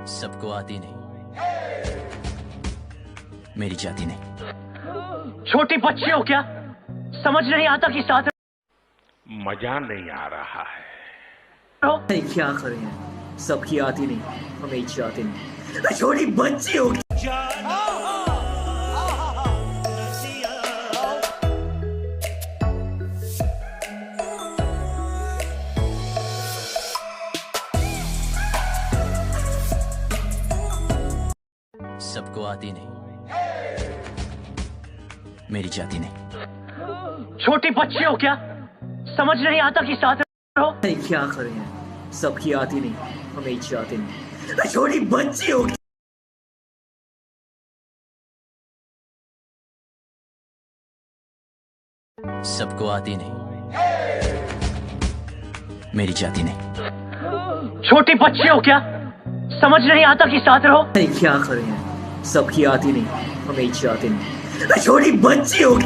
सबको आती नहीं, मेरी जाती नहीं। छोटी बच्ची हो क्या? समझ नहीं आता कि साथ मजा नहीं आ रहा है। नहीं क्या करें, सबकी आती नहीं, हमें चाहते नहीं। छोटी बच्ची हो सबको आती नहीं, मेरी जाती नहीं। छोटी बच्ची हो क्या? समझ नहीं आता कि साथ नहीं क्या करें, सबकी आती नहीं, हमें चाहते नहीं। छोटी बच्ची हो सबको आती नहीं, मेरी जाती नहीं। छोटी बच्ची हो क्या? समझ नहीं आता कि साथ रहो। नहीं क्या करें, सबकी आती नहीं, हमें चाहते नहीं। छोटी बच्ची हो